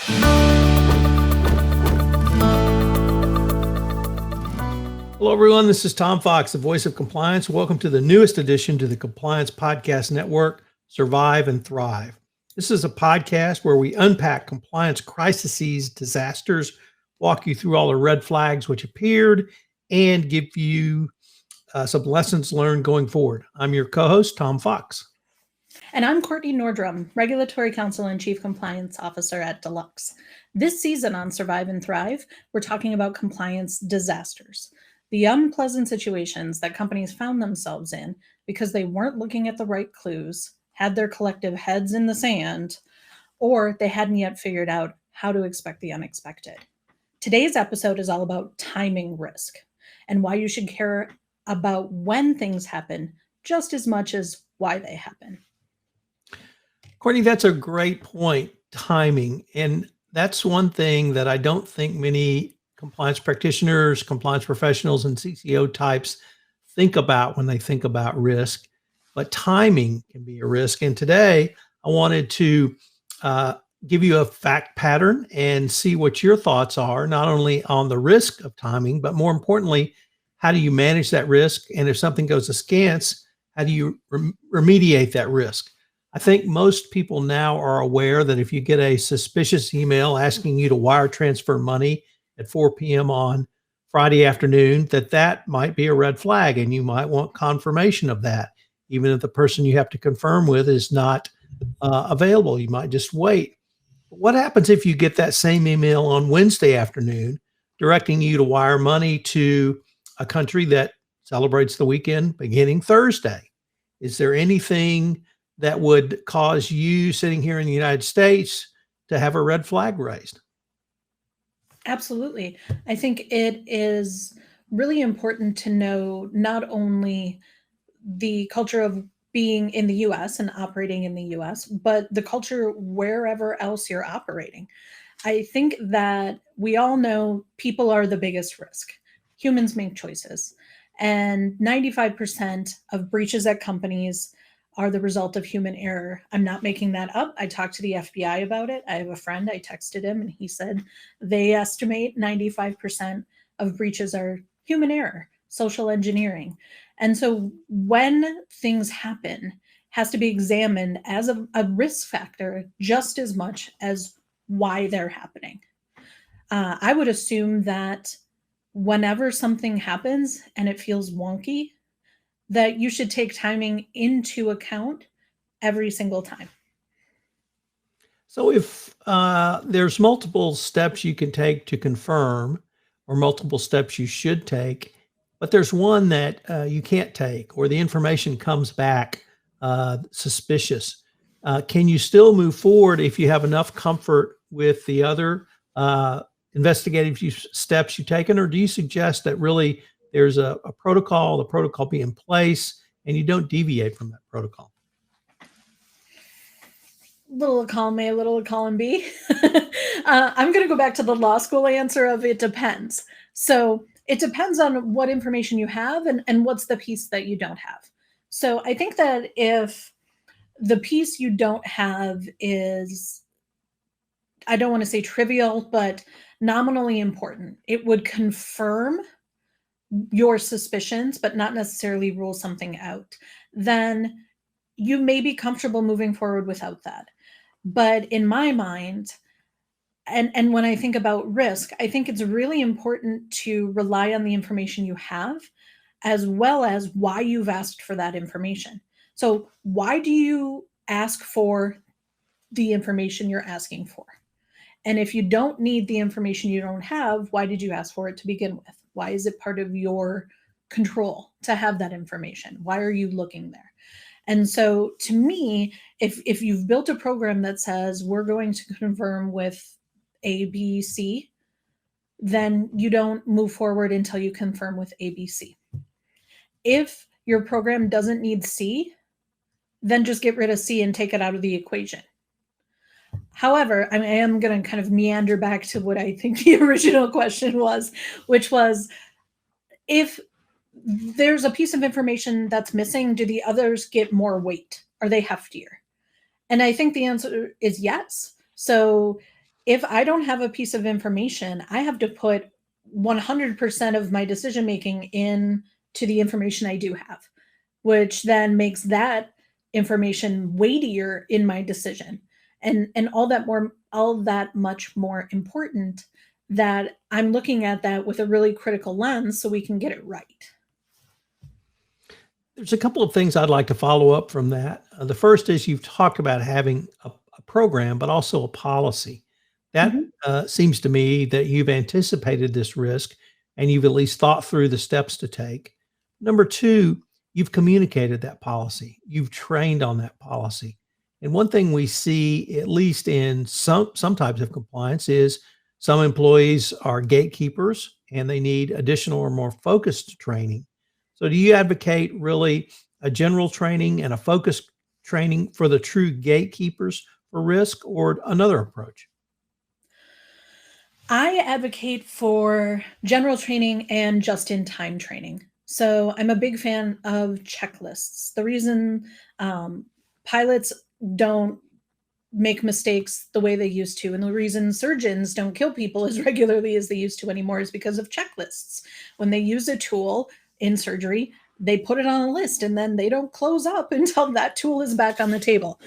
Hello, everyone. This is Tom Fox, the voice of compliance. Welcome to the newest addition to the Compliance Podcast Network, Survive and Thrive. This is a podcast where we unpack compliance crises, disasters, walk you through all the red flags which appeared, and give you some lessons learned going forward. I'm your co-host, Tom Fox. And I'm Kortney Nordrum, Regulatory Counsel and Chief Compliance Officer at Deluxe. This season on Survive and Thrive, we're talking about compliance disasters, the unpleasant situations that companies found themselves in because they weren't looking at the right clues, had their collective heads in the sand, or they hadn't yet figured out how to expect the unexpected. Today's episode is all about timing risk and why you should care about when things happen just as much as why they happen. Courtney, that's a great point, timing. And that's one thing that I don't think many compliance practitioners, compliance professionals, and CCO types think about when they think about risk. But timing can be a risk. And today, I wanted to give you a fact pattern and see what your thoughts are, not only on the risk of timing, but more importantly, how do you manage that risk? And if something goes askance, how do you remediate that risk? I think most people now are aware that if you get a suspicious email asking you to wire transfer money at 4 p.m. on Friday afternoon, that might be a red flag and you might want confirmation of that. Even if the person you have to confirm with is not available, you might just wait. But what happens if you get that same email on Wednesday afternoon directing you to wire money to a country that celebrates the weekend beginning Thursday? Is there anything that would cause you sitting here in the United States to have a red flag raised? Absolutely. I think it is really important to know not only the culture of being in the US and operating in the US, but the culture wherever else you're operating. I think that we all know people are the biggest risk. Humans make choices, and 95% of breaches at companies are the result of human error. I'm not making that up. I talked to the FBI about it. I have a friend, I texted him, and he said they estimate 95% of breaches are human error, social engineering. And so when things happen, has to be examined as a risk factor just as much as why they're happening. I would assume that whenever something happens and it feels wonky, that you should take timing into account every single time. So if there's multiple steps you can take to confirm, or multiple steps you should take, but there's one that you can't take, or the information comes back suspicious, can you still move forward if you have enough comfort with the other investigative steps you've taken, or do you suggest that really there's a protocol, the protocol be in place, and you don't deviate from that protocol? Little column A, little column B. I'm going to go back to the law school answer of it depends. So it depends on what information you have and what's the piece that you don't have. So I think that if the piece you don't have is, I don't want to say trivial, but nominally important, it would confirm your suspicions, but not necessarily rule something out, then you may be comfortable moving forward without that. But in my mind, and when I think about risk, I think it's really important to rely on the information you have, as well as why you've asked for that information. So why do you ask for the information you're asking for? And if you don't need the information you don't have, why did you ask for it to begin with? Why is it part of your control to have that information? Why are you looking there? And so to me, if you've built a program that says we're going to confirm with A, B, C, then you don't move forward until you confirm with A, B, C. If your program doesn't need C, then just get rid of C and take it out of the equation. However, I am going to kind of meander back to what I think the original question was, which was, if there's a piece of information that's missing, do the others get more weight? Are they heftier? And I think the answer is yes. So If I don't have a piece of information, I have to put 100% of my decision making in to the information I do have, which then makes that information weightier in my decision, and all that much more important, that I'm looking at that with a really critical lens so we can get it right. There's a couple of things I'd like to follow up from that. The first is you've talked about having a program, but also a policy. That Mhm. seems to me that you've anticipated this risk and you've at least thought through the steps to take. Number two, you've communicated that policy. You've trained on that policy. And one thing we see, at least in some types of compliance, is some employees are gatekeepers and they need additional or more focused training. So do you advocate really a general training and a focused training for the true gatekeepers for risk, or another approach? I advocate for general training and just in time training. So I'm a big fan of checklists. The reason pilots don't make mistakes the way they used to, and the reason surgeons don't kill people as regularly as they used to anymore, is because of checklists. When they use a tool in surgery, they put it on a list and then they don't close up until that tool is back on the table.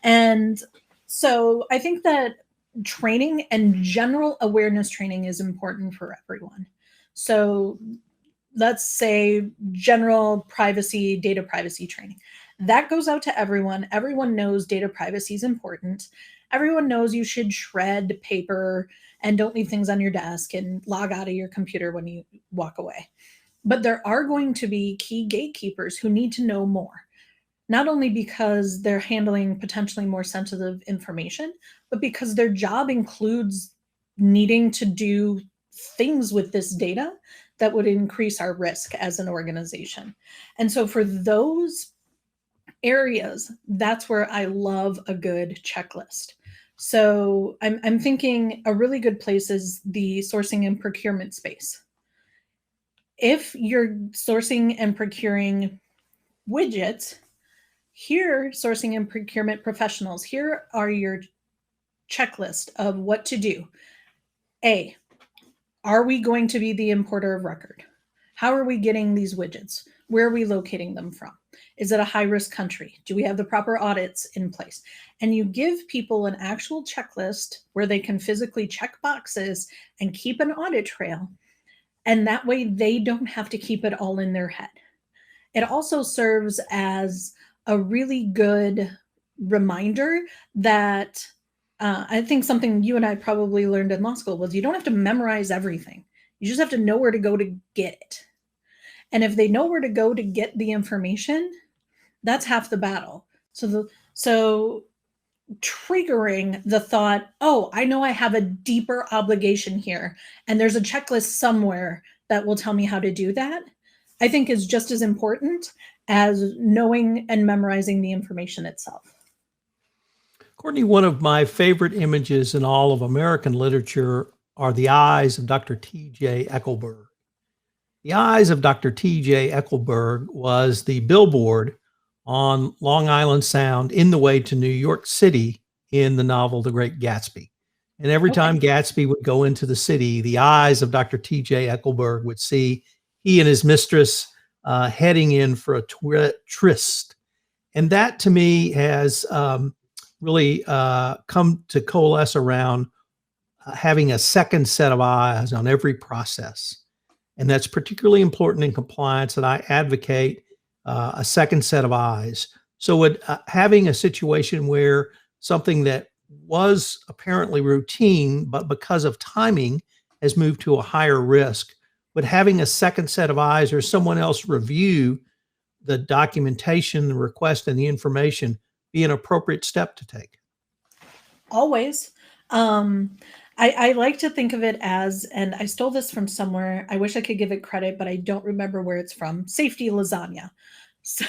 And so I think that training and general awareness training is important for everyone. So let's say general privacy, data privacy training. That goes out to everyone. Everyone knows data privacy is important. Everyone knows you should shred paper and don't leave things on your desk and log out of your computer when you walk away. But there are going to be key gatekeepers who need to know more, not only because they're handling potentially more sensitive information, but because their job includes needing to do things with this data that would increase our risk as an organization. And so for those areas, that's where I love a good checklist. So I'm thinking a really good place is the sourcing and procurement space. If you're sourcing and procuring widgets, here, sourcing and procurement professionals, here are your checklist of what to do. A, are we going to be the importer of record? How are we getting these widgets? Where are we locating them from? Is it a high-risk country? Do we have the proper audits in place? And you give people an actual checklist where they can physically check boxes and keep an audit trail. And that way they don't have to keep it all in their head. It also serves as a really good reminder that I think something you and I probably learned in law school was you don't have to memorize everything. You just have to know where to go to get it. And if they know where to go to get the information, that's half the battle. So triggering the thought, oh, I know I have a deeper obligation here, and there's a checklist somewhere that will tell me how to do that, I think is just as important as knowing and memorizing the information itself. Kortney, one of my favorite images in all of American literature are the eyes of Dr. T.J. Eckelberg. The eyes of Dr. T.J. Eckelberg was the billboard on Long Island Sound in the way to New York City in the novel The Great Gatsby. And every time Gatsby would go into the city, the eyes of Dr. T.J. Eckelberg would see he and his mistress heading in for a tryst. And that to me has really come to coalesce around having a second set of eyes on every process. And that's particularly important in compliance, and I advocate a second set of eyes. So having a situation where something that was apparently routine, but because of timing has moved to a higher risk, would having a second set of eyes or someone else review the documentation, the request, and the information be an appropriate step to take? Always. I like to think of it as, and I stole this from somewhere. I wish I could give it credit, but I don't remember where it's from. Safety lasagna. So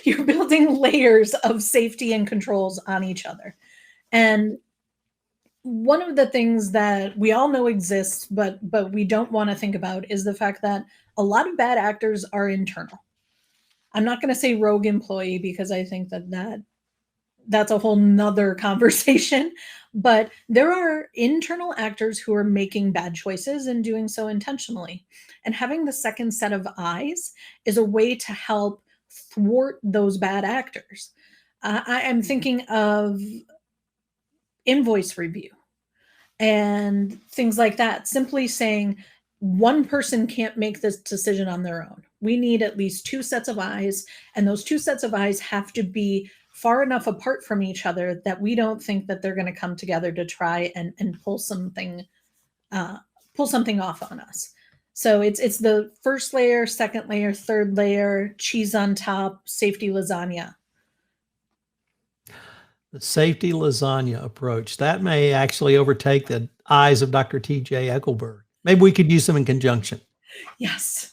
you're building layers of safety and controls on each other. And one of the things that we all know exists, but we don't want to think about, is the fact that a lot of bad actors are internal. I'm not going to say rogue employee because I think that that's a whole nother conversation. But there are internal actors who are making bad choices and doing so intentionally. And having the second set of eyes is a way to help thwart those bad actors. I am thinking of invoice review and things like that. Simply saying one person can't make this decision on their own. We need at least two sets of eyes, and those two sets of eyes have to be far enough apart from each other that we don't think that they're going to come together to try and pull something off on us. So it's the first layer, second layer, third layer, cheese on top, safety lasagna. The safety lasagna approach that may actually overtake the eyes of Dr. T.J. Eckelberg. Maybe we could use them in conjunction. Yes.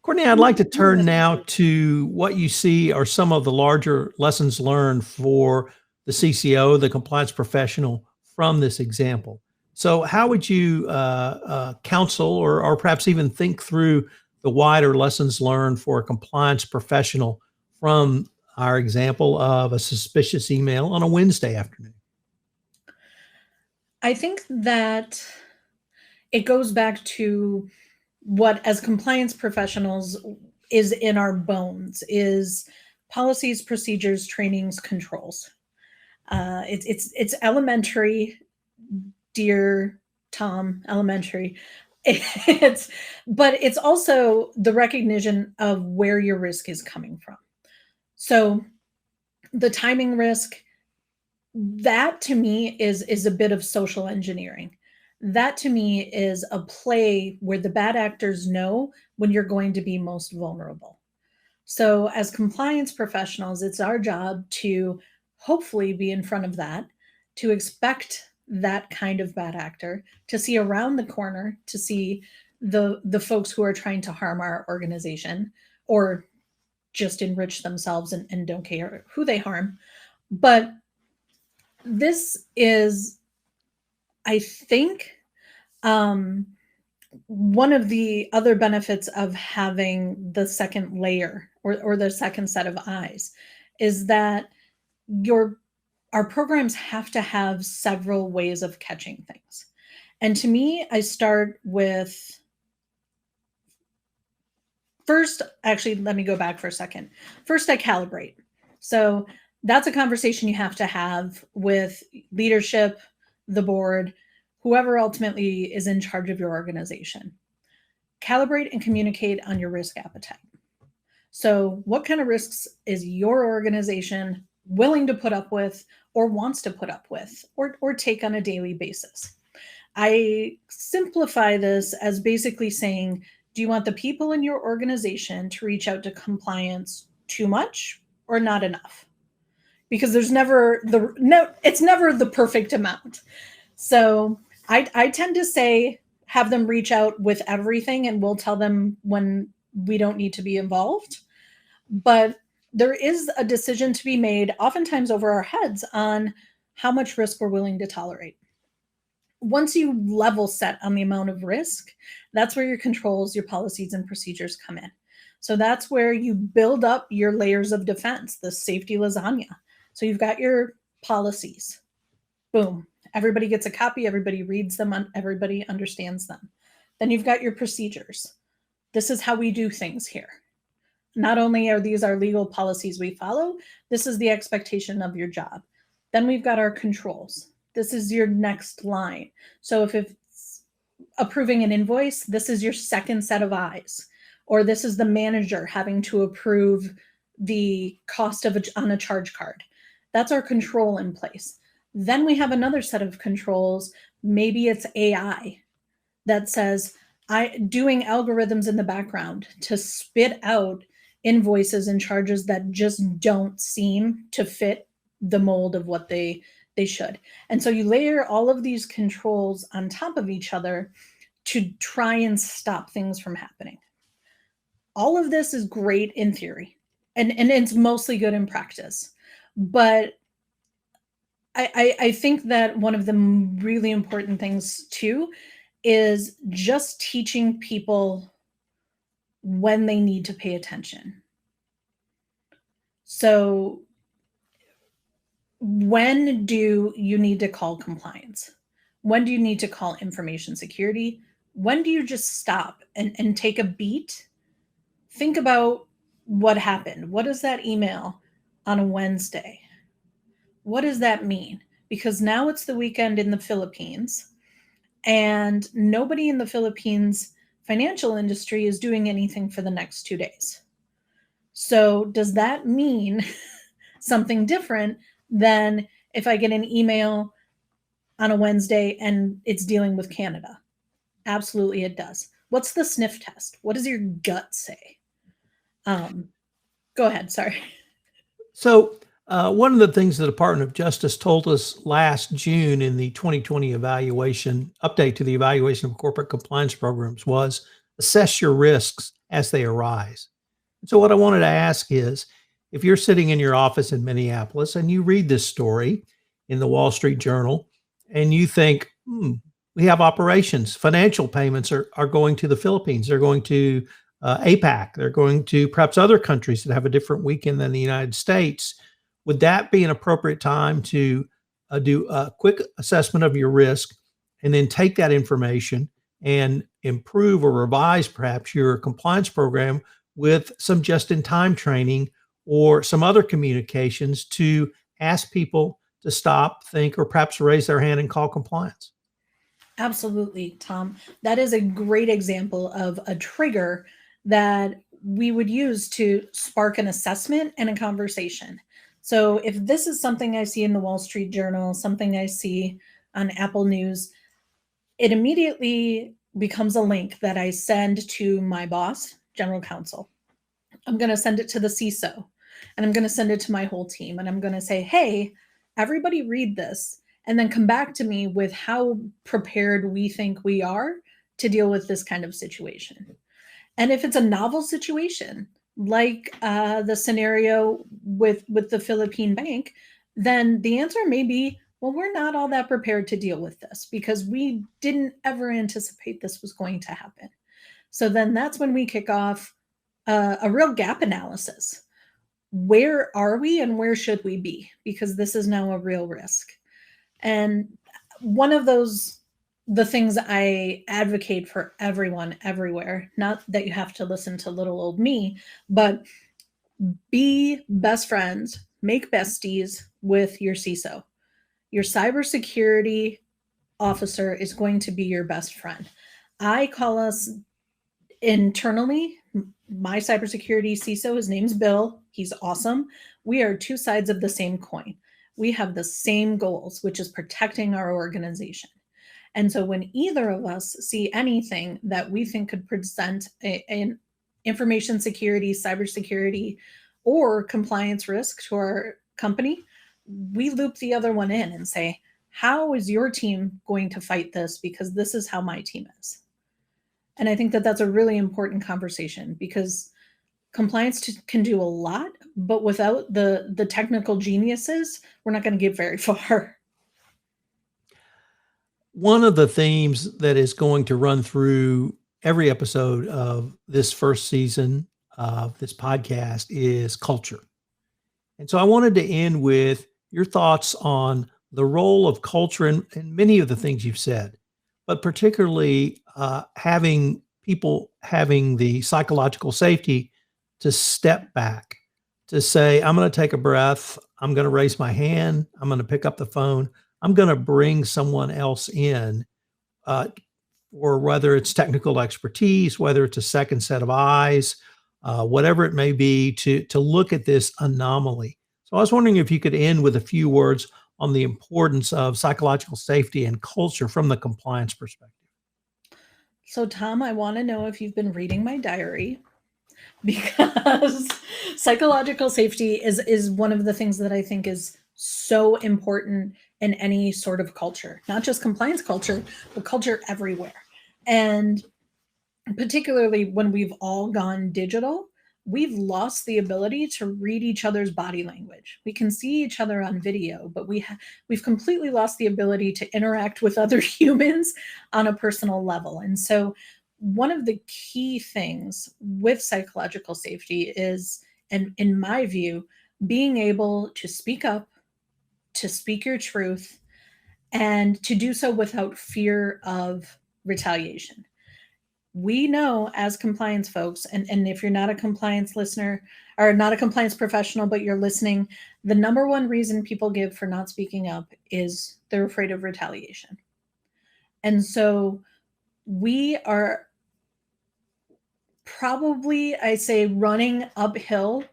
Kortney, I'd like to turn now to what you see are some of the larger lessons learned for the CCO, the compliance professional, from this example. So how would you counsel or perhaps even think through the wider lessons learned for a compliance professional from our example of a suspicious email on a Wednesday afternoon? I think that it goes back to what, as compliance professionals, is in our bones is policies, procedures, trainings, controls. It's elementary, dear Tom, elementary. But it's also the recognition of where your risk is coming from. So the timing risk, that to me is a bit of social engineering. That to me is a play where the bad actors know when you're going to be most vulnerable. So as compliance professionals, it's our job to hopefully be in front of that, to expect that kind of bad actor, to see around the corner, to see the folks who are trying to harm our organization or just enrich themselves and don't care who they harm. But this is, I think, one of the other benefits of having the second layer or the second set of eyes is that our programs have to have several ways of catching things. And to me, I start with first, actually, let me go back for a second. First, I calibrate. So that's a conversation you have to have with leadership, the board, whoever ultimately is in charge of your organization. Calibrate and communicate on your risk appetite. So what kind of risks is your organization willing to put up with or wants to put up with or take on a daily basis? I simplify this as basically saying, do you want the people in your organization to reach out to compliance too much or not enough? Because it's never the perfect amount. So I tend to say, have them reach out with everything and we'll tell them when we don't need to be involved. But there is a decision to be made, oftentimes over our heads, on how much risk we're willing to tolerate. Once you level set on the amount of risk, that's where your controls, your policies, and procedures come in. So that's where you build up your layers of defense, the safety lasagna. So you've got your policies. Boom. Everybody gets a copy. Everybody reads them. Everybody understands them. Then you've got your procedures. This is how we do things here. Not only are these our legal policies we follow, this is the expectation of your job. Then we've got our controls. This is your next line. So if it's approving an invoice, this is your second set of eyes. Or this is the manager having to approve the cost on a charge card. That's our control in place. Then we have another set of controls. Maybe it's AI that says, doing algorithms in the background to spit out invoices and charges that just don't seem to fit the mold of what they should. And so you layer all of these controls on top of each other to try and stop things from happening. All of this is great in theory, and it's mostly good in practice. But I think that one of the really important things too is just teaching people when they need to pay attention. So when do you need to call compliance? When do you need to call information security? When do you just stop and take a beat? Think about what happened. What is that email on a Wednesday? What does that mean? Because now it's the weekend in the Philippines, and nobody in the Philippines financial industry is doing anything for the next 2 days. So, does that mean something different than if I get an email on a Wednesday and it's dealing with Canada? Absolutely, it does. What's the sniff test? What does your gut say? Go ahead. Sorry. So, one of the things the Department of Justice told us last June in the 2020 evaluation update to the evaluation of corporate compliance programs was assess your risks as they arise. So, what I wanted to ask is if you're sitting in your office in Minneapolis and you read this story in the Wall Street Journal and you think, we have operations, financial payments are going to the Philippines, they're going to APAC, they're going to perhaps other countries that have a different weekend than the United States. Would that be an appropriate time to do a quick assessment of your risk and then take that information and improve or revise perhaps your compliance program with some just-in-time training or some other communications to ask people to stop, think, or perhaps raise their hand and call compliance? Absolutely, Tom. That is a great example of a trigger that we would use to spark an assessment and a conversation. So, if this is something I see in the Wall Street Journal, something I see on Apple News, it immediately becomes a link that I send to my boss, General Counsel. I'm going to send it to the CISO, and I'm going to send it to my whole team. And I'm going to say, hey, everybody read this, and then come back to me with how prepared we think we are to deal with this kind of situation. And if it's a novel situation, like the scenario with the Philippine bank, then the answer may be, well, we're not all that prepared to deal with this because we didn't ever anticipate this was going to happen. So then that's when we kick off a real gap analysis. Where are we and where should we be? Because this is now a real risk. And one of the things I advocate for everyone everywhere, not that you have to listen to little old me, but be best friends, make besties with your CISO. Your cybersecurity officer is going to be your best friend. I call us internally, my cybersecurity CISO, his name's Bill. He's awesome. We are two sides of the same coin. We have the same goals, which is protecting our organization. And so when either of us see anything that we think could present an information security, cybersecurity, or compliance risk to our company, we loop the other one in and say, how is your team going to fight this? Because this is how my team is. And I think that that's a really important conversation because compliance can do a lot, but without the technical geniuses, we're not going to get very far. One of the themes that is going to run through every episode of this first season of this podcast is culture. And so I wanted to end with your thoughts on the role of culture in many of the things you've said, but particularly having people having the psychological safety to step back, to say, I'm going to take a breath, I'm going to raise my hand, I'm going to pick up the phone, I'm going to bring someone else in, or whether it's technical expertise, whether it's a second set of eyes, whatever it may be, to look at this anomaly. So I was wondering if you could end with a few words on the importance of psychological safety and culture from the compliance perspective. So, Tom, I want to know if you've been reading my diary because psychological safety is one of the things that I think is so important in any sort of culture, not just compliance culture, but culture everywhere. And particularly when we've all gone digital, we've lost the ability to read each other's body language. We can see each other on video, but we've completely lost the ability to interact with other humans on a personal level. And so one of the key things with psychological safety is, and in my view, being able to speak up, to speak your truth, and to do so without fear of retaliation. We know as compliance folks, and if you're not a compliance listener or not a compliance professional, but you're listening, the number one reason people give for not speaking up is they're afraid of retaliation. And so we are probably, I say, running uphill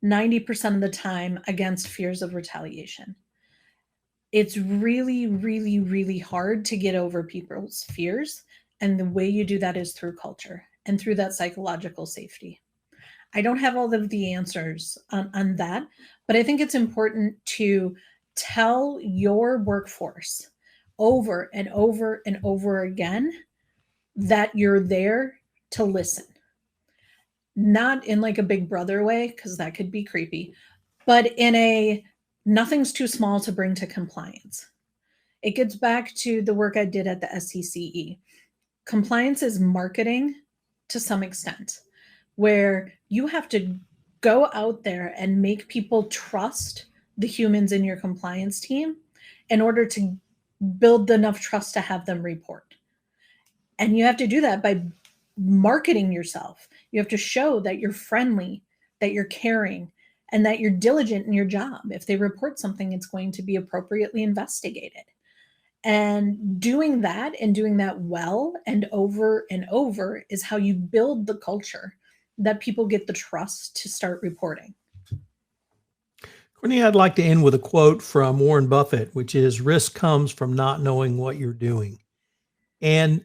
90% of the time against fears of retaliation. It's really, really, really hard to get over people's fears. And the way you do that is through culture and through that psychological safety. I don't have all of the answers on that, but I think it's important to tell your workforce over and over and over again that you're there to listen. Not in like a big brother way, because that could be creepy, but in a nothing's too small to bring to compliance. It gets back to the work I did at the SCCE. Compliance is marketing to some extent, where you have to go out there and make people trust the humans in your compliance team in order to build enough trust to have them report. And you have to do that by marketing yourself. You have to show that you're friendly, that you're caring, and that you're diligent in your job. If they report something, it's going to be appropriately investigated. And doing that and doing that well and over is how you build the culture that people get the trust to start reporting. Kortney, I'd like to end with a quote from Warren Buffett, which is, risk comes from not knowing what you're doing. And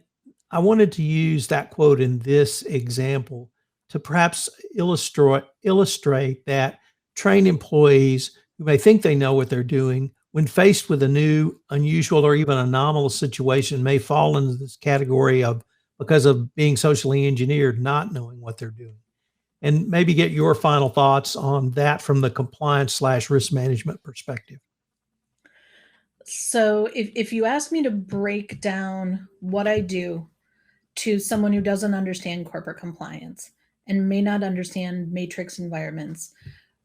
I wanted to use that quote in this example to perhaps illustrate that trained employees who may think they know what they're doing, when faced with a new, unusual, or even anomalous situation, may fall into this category of, because of being socially engineered, not knowing what they're doing. And maybe get your final thoughts on that from the compliance/risk management perspective. So if you ask me to break down what I do to someone who doesn't understand corporate compliance and may not understand matrix environments,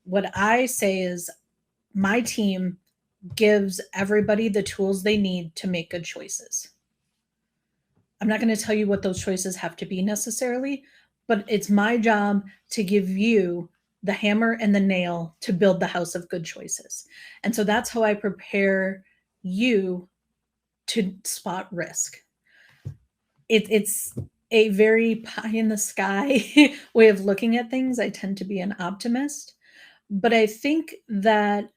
what I say is my team gives everybody the tools they need to make good choices. I'm not going to tell you what those choices have to be necessarily, but it's my job to give you the hammer and the nail to build the house of good choices. And so that's how I prepare you to spot risk. It's a very pie in the sky way of looking at things. I tend to be an optimist, but I think that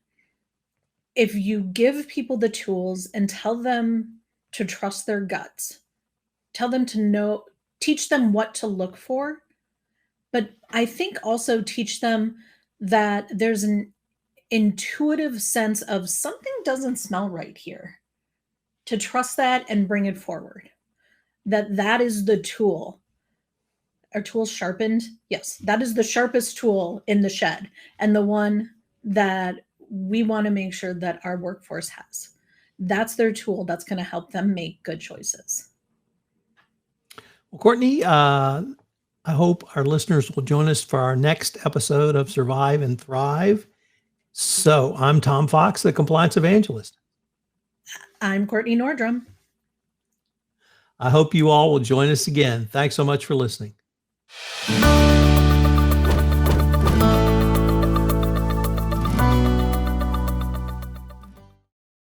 if you give people the tools and tell them to trust their guts, tell them to know, teach them what to look for, but I think also teach them that there's an intuitive sense of something doesn't smell right here, to trust that and bring it forward. That is the tool. Are tools sharpened? Yes, that is the sharpest tool in the shed, and the one that we want to make sure that our workforce has. That's their tool that's going to help them make good choices. Well, Kortney, I hope our listeners will join us for our next episode of Survive and Thrive. So I'm Tom Fox, the Compliance Evangelist. I'm Kortney Nordrum. I hope you all will join us again. Thanks so much for listening.